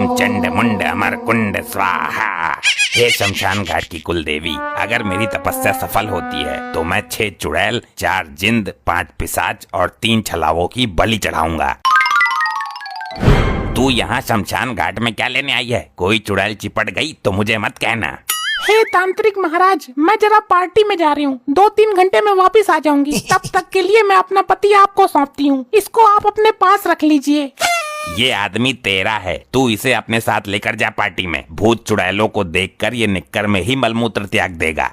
चंड मुंड अमर कुंड स्वाहा। हे शमशान घाट की कुल देवी, अगर मेरी तपस्या सफल होती है तो मैं 6 चुड़ैल, 4 जिंद, 5 पिशाच और 3 छलावों की बलि चढ़ाऊंगा। तू यहाँ शमशान घाट में क्या लेने आई है? कोई चुड़ैल चिपट गई तो मुझे मत कहना। हे तांत्रिक महाराज, मैं जरा पार्टी में जा रही हूँ, 2-3 घंटे में वापस आ जाऊंगी। तब तक के लिए मैं अपना पति आपको सौंपती हूँ, इसको आप अपने पास रख लीजिए। ये आदमी तेरा है, तू इसे अपने साथ लेकर जा पार्टी में। भूत चुड़ैलों को देखकर ये निक्कर में ही मलमूत्र त्याग देगा।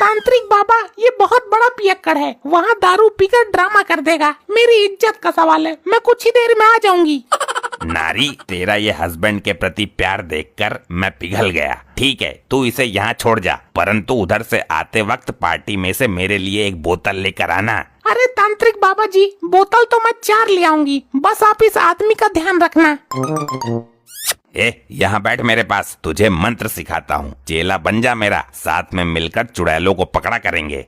तांत्रिक बाबा, ये बहुत बड़ा पियक्कड़ है, वहाँ दारू पीकर ड्रामा कर देगा। मेरी इज्जत का सवाल है, मैं कुछ ही देर में आ जाऊंगी। नारी, तेरा ये हस्बैंड के प्रति प्यार देखकर मैं पिघल गया। ठीक है, तू इसे यहाँ छोड़ जा, परंतु उधर से आते वक्त पार्टी में से मेरे लिए एक बोतल लेकर आना। अरे तांत्रिक बाबा जी, बोतल तो मैं 4 ले आऊंगी, बस आप इस आदमी का ध्यान रखना। यहाँ बैठ मेरे पास, तुझे मंत्र सिखाता हूँ। चेला बन जा मेरा, साथ में मिलकर चुड़ैलों को पकड़ा करेंगे।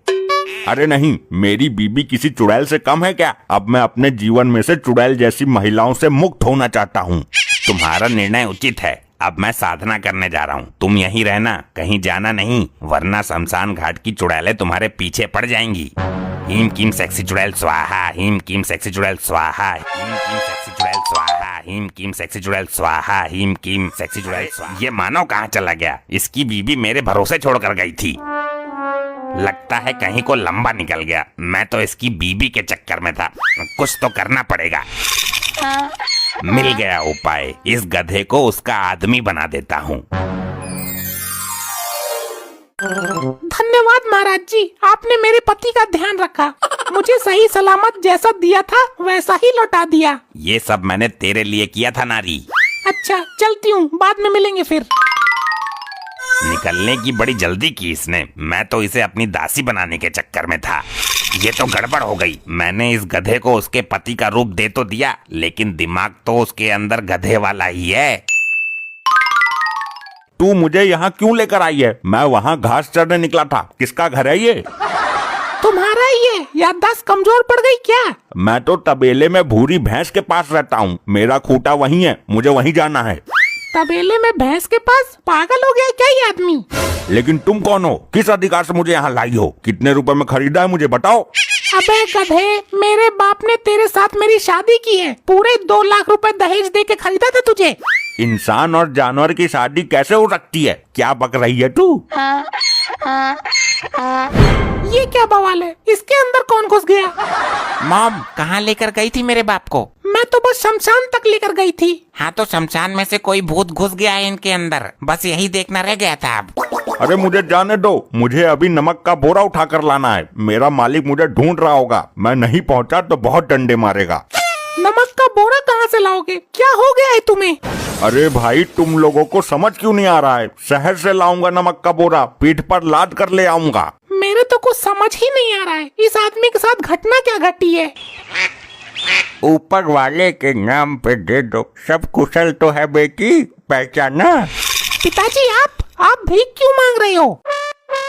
अरे नहीं, मेरी बीबी किसी चुड़ैल से कम है क्या? अब मैं अपने जीवन में से चुड़ैल जैसी महिलाओं से मुक्त होना चाहता हूँ। तुम्हारा निर्णय उचित है, अब मैं साधना करने जा रहा हूँ। तुम यहीं रहना, कहीं जाना नहीं, वरना शमशान घाट की चुड़ैलें तुम्हारे पीछे पड़ जाएंगी। हीम कीम सेक्सी चुड़ैल स्वाहा, हीम कीम सेक्सी चुड़ैल स्वाहा, हीम कीम सेक्सी चुड़ैल स्वाहा, हीम कीम सेक्सी चुड़ैल स्वाहा, हीम कीम सेक्सी चुड़ैल स्वाहा। ये मानव कहाँ चला गया? इसकी बीबी मेरे भरोसे छोड़कर गई थी। लगता है कहीं को लंबा निकल गया। मैं तो इसकी बीबी के चक्कर में था, कुछ तो करना पड़ेगा। मिल गया उपाय, इस गधे को उसका आदमी बना देता हूँ। धन्यवाद महाराज जी, आपने मेरे पति का ध्यान रखा, मुझे सही सलामत जैसा दिया था वैसा ही लौटा दिया। ये सब मैंने तेरे लिए किया था नारी। अच्छा, चलती हूँ, बाद में मिलेंगे फिर। निकलने की बड़ी जल्दी की इसने, मैं तो इसे अपनी दासी बनाने के चक्कर में था। ये तो गड़बड़ हो गई। मैंने इस गधे को उसके पति का रूप दे तो दिया, लेकिन दिमाग तो उसके अंदर गधे वाला ही है। तू मुझे यहाँ क्यों लेकर आई है? मैं वहाँ घास चरने निकला था। किसका घर है ये? तुम्हारा ही है, याददाश्त कमजोर पड़ गई क्या? मैं तो तबेले में भूरी भैंस के पास रहता हूँ, मेरा खूंटा वहीं है, मुझे वहीं जाना है। तबेले में भैंस के पास? पागल हो गया क्या ये आदमी? लेकिन तुम कौन हो? किस अधिकार से मुझे यहाँ लाई हो? कितने रुपए में खरीदा है मुझे बताओ। अबे गधे, मेरे बाप ने तेरे साथ मेरी शादी की है, पूरे 2 लाख रुपए दहेज दे के खरीदा था तुझे। इंसान और जानवर की शादी कैसे हो सकती है? क्या बक रही है तू? ये क्या बवाल है? इसके अंदर कौन घुस गया? मॉम, कहाँ लेकर गई थी मेरे बाप को? मैं तो बस शमशान तक लेकर गई थी। हाँ, तो शमशान में से कोई भूत घुस गया है इनके अंदर, बस यही देखना रह गया था अब। अरे मुझे जाने दो, मुझे अभी नमक का बोरा उठा कर लाना है। मेरा मालिक मुझे ढूंढ रहा होगा, मैं नहीं पहुंचा तो बहुत डंडे मारेगा। नमक का बोरा कहाँ से लाओगे? क्या हो गया है तुम्हें? अरे भाई, तुम लोगों को समझ क्यों नहीं आ रहा है? शहर से लाऊंगा नमक का बोरा, पीठ पर लाद कर ले आऊंगा। मेरे तो कुछ समझ ही नहीं आ रहा है, इस आदमी के साथ घटना क्या घटी है? ऊपर वाले के नाम पे दे दो, सब कुशल तो है बेटी, पहचाना? पिताजी, आप भीख क्यों मांग रहे हो?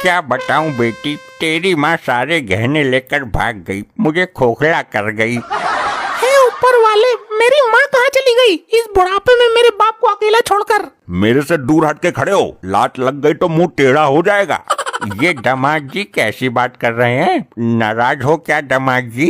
क्या बताऊं बेटी, तेरी माँ सारे गहने लेकर भाग गई, मुझे खोखला कर गई। हे ऊपर वाले, मेरी माँ कहाँ चली गई इस बुढ़ापे में मेरे बाप को अकेला छोड़कर? मेरे से दूर हट के खड़े हो, लात लग गई तो मुंह टेढ़ा हो जाएगा। ये दामाद जी कैसी बात कर रहे हैं? नाराज हो क्या दामाद जी?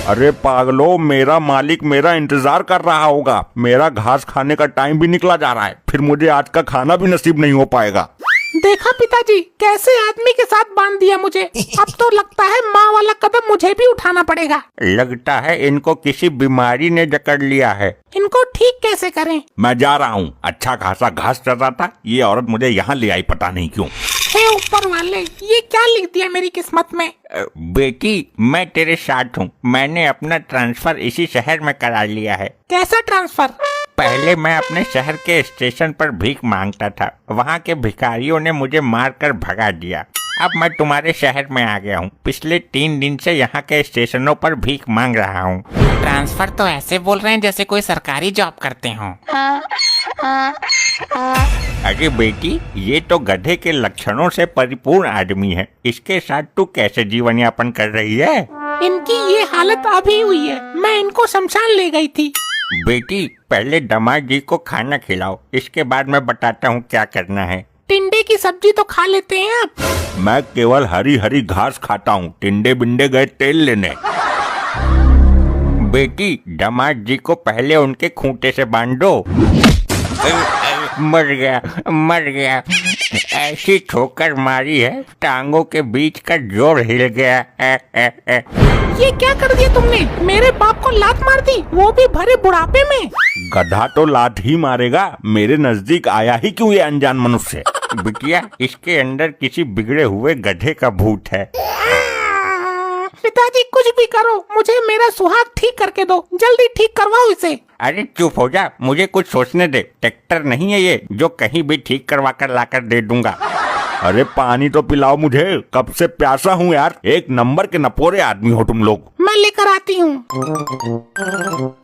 अरे पागलो, मेरा मालिक मेरा इंतजार कर रहा होगा। मेरा घास खाने का टाइम भी निकला जा रहा है, फिर मुझे आज का खाना भी नसीब नहीं हो पाएगा। देखा पिताजी, कैसे आदमी के साथ बांध दिया मुझे। अब तो लगता है माँ वाला कदम मुझे भी उठाना पड़ेगा। लगता है इनको किसी बीमारी ने जकड़ लिया है। इनको ठीक कैसे करें? मैं जा रहा हूँ, अच्छा खासा घास चर रहा था, ये औरत मुझे यहाँ ले आई, पता नहीं क्यों। हे ऊपर वाले, ये क्या लिख दिया मेरी किस्मत में? बेटी, मैं तेरे साथ हूँ, मैंने अपना ट्रांसफर इसी शहर में करा लिया है। कैसा ट्रांसफर? पहले मैं अपने शहर के स्टेशन पर भीख मांगता था, वहाँ के भिखारियों ने मुझे मारकर भगा दिया। अब मैं तुम्हारे शहर में आ गया हूँ, पिछले 3 दिन से यहाँ के स्टेशनों पर भीख मांग रहा हूँ। ट्रांसफर तो ऐसे बोल रहे हैं जैसे कोई सरकारी जॉब करते हो। अरे बेटी, ये तो गधे के लक्षणों से परिपूर्ण आदमी है, इसके साथ तू कैसे जीवन यापन कर रही है? इनकी ये हालत अभी हुई है, मैं इनको शमशान ले गई थी। बेटी पहले दामाद जी को खाना खिलाओ, इसके बाद मैं बताता हूँ क्या करना है। टिंडे की सब्जी तो खा लेते हैं आप। मैं केवल हरी हरी घास खाता हूँ, टिंडे बिंडे गए तेल लेने। बेटी दामाद जी को पहले उनके खूंटे से बांध दो। मर गया। ऐसी ठोकर मारी है, टांगों के बीच का जोड़ हिल गया। ये क्या कर दिया तुमने? मेरे बाप को लात मार दी, वो भी भरे बुढ़ापे में। गधा तो लात ही मारेगा, मेरे नजदीक आया ही क्यों ये अनजान मनुष्य? बिटिया इसके अंदर किसी बिगड़े हुए गधे का भूत है। पिताजी कुछ भी करो, मुझे मेरा सुहाग ठीक करके दो, जल्दी ठीक करवाओ इसे। अरे चुप हो जा, मुझे कुछ सोचने दे। ट्रैक्टर नहीं है ये जो कहीं भी ठीक करवा कर लाकर दे दूंगा। अरे पानी तो पिलाओ मुझे, कब से प्यासा हूँ यार। एक नंबर के नपोरे आदमी हो तुम लोग। मैं लेकर आती हूँ,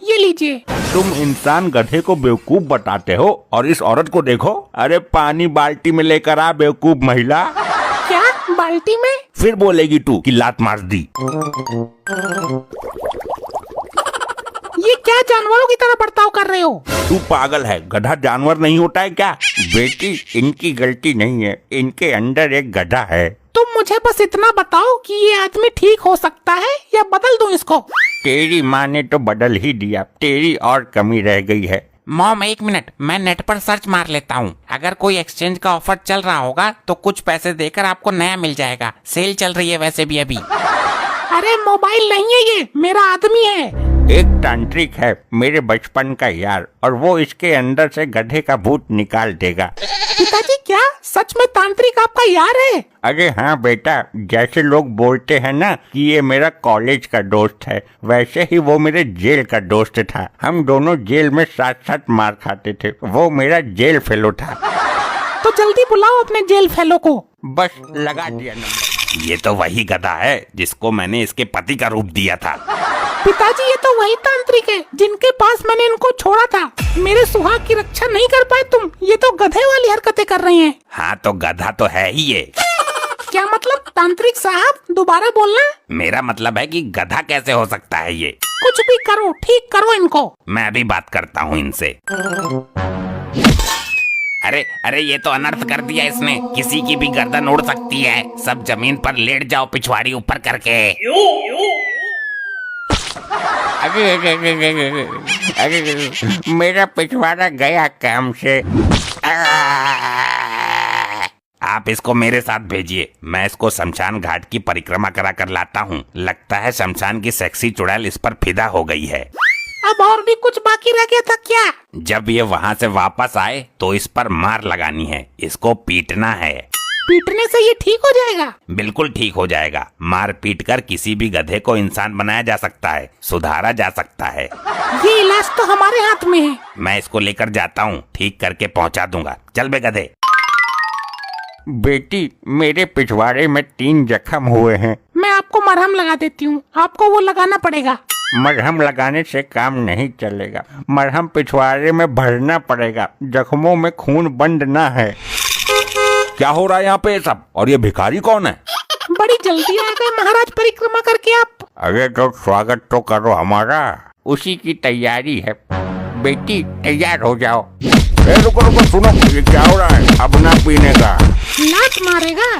ये लीजिए। तुम इंसान गधे को बेवकूफ बताते हो और इस औरत को देखो। अरे पानी बाल्टी में लेकर आ बेवकूफ महिला। क्या बाल्टी में? फिर बोलेगी तू कि लात मार दी। ये क्या जानवरों की तरह बर्ताव कर रहे हो? तू पागल है, गधा जानवर नहीं होता है क्या? बेटी इनकी गलती नहीं है, इनके अंदर एक गधा है। तुम मुझे बस इतना बताओ कि ये आदमी ठीक हो सकता है या बदल दूं इसको? तेरी माँ ने तो बदल ही दिया, तेरी और कमी रह गई है। मॉम एक मिनट, मैं नेट पर सर्च मार लेता हूँ। अगर कोई एक्सचेंज का ऑफर चल रहा होगा तो कुछ पैसे देकर आपको नया मिल जाएगा। सेल चल रही है वैसे भी अभी। अरे मोबाइल नहीं है ये, मेरा आदमी है। एक तांत्रिक है मेरे बचपन का यार, और वो इसके अंदर से गधे का भूत निकाल देगा। पिताजी क्या सच में तांत्रिक आपका यार है? अरे हाँ बेटा, जैसे लोग बोलते हैं ना कि ये मेरा कॉलेज का दोस्त है, वैसे ही वो मेरे जेल का दोस्त था। हम दोनों जेल में साथ साथ मार खाते थे। वो मेरा जेल फेलो था। तो जल्दी बुलाओ अपने जेल फेलो को। बस लगा दिया नंबर। ये तो वही गधा है जिसको मैंने इसके पति का रूप दिया था। पिताजी ये तो वही तांत्रिक है जिनके पास मैंने इनको छोड़ा था। मेरे सुहाग की रक्षा नहीं कर पाए तुम, ये तो गधे वाली हरकतें कर रही हैं। हाँ तो गधा तो है ही ये। क्या मतलब तांत्रिक साहब, दोबारा बोलना। मेरा मतलब है कि गधा कैसे हो सकता है ये। कुछ भी करो, ठीक करो इनको। मैं अभी बात करता हूँ इनसे। अरे ये तो अनर्थ कर दिया इसने। किसी की भी गर्दन उड़ सकती है। सब जमीन पर लेट जाओ पिछवाड़ी ऊपर करके। अरे मेरा पिछवाड़ा गया काम से। आप इसको मेरे साथ भेजिए, मैं इसको शमशान घाट की परिक्रमा करा कर लाता हूँ। लगता है शमशान की सेक्सी चुड़ैल इस पर फिदा हो गई है। अब और भी कुछ बाकी रह गया था क्या? जब ये वहाँ से वापस आए तो इस पर मार लगानी है, इसको पीटना है। पीटने से ये ठीक हो जाएगा? बिल्कुल ठीक हो जाएगा। मार पीट कर किसी भी गधे को इंसान बनाया जा सकता है, सुधारा जा सकता है। ये इलाज तो हमारे हाथ में है। मैं इसको लेकर जाता हूँ, ठीक करके पहुँचा दूंगा। चल बे गधे। बेटी मेरे पिछवाड़े में 3 जख्म हुए हैं। मैं आपको मरहम लगा देती हूँ, आपको वो लगाना पड़ेगा। मरहम लगाने से काम नहीं चलेगा, मरहम पिछवाड़े में भरना पड़ेगा। जख्मों में खून बंद ना है। क्या हो रहा है यहाँ पे सब? और ये भिखारी कौन है? बड़ी जल्दी आ गए महाराज परिक्रमा करके आप। अरे तो स्वागत तो करो हमारा, उसी की तैयारी है। बेटी तैयार हो जाओ। रुको सुनो, ये क्या हो रहा है? अब ना पीने का। लात मारेगा?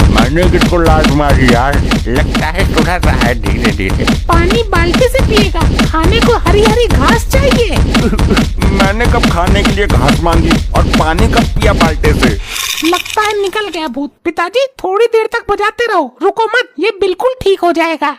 मैंने किसको लात मारी यार? लगता है सुधर रहा है धीरे धीरे। पानी बाल्टी से पिएगा, खाने को हरी हरी घास चाहिए। मैंने कब खाने के लिए घास मांगी और पानी कब पिया बाल्टे से? लगता है निकल गया भूत। पिताजी थोड़ी देर तक बजाते रहो, रुको मत, ये बिल्कुल ठीक हो जाएगा।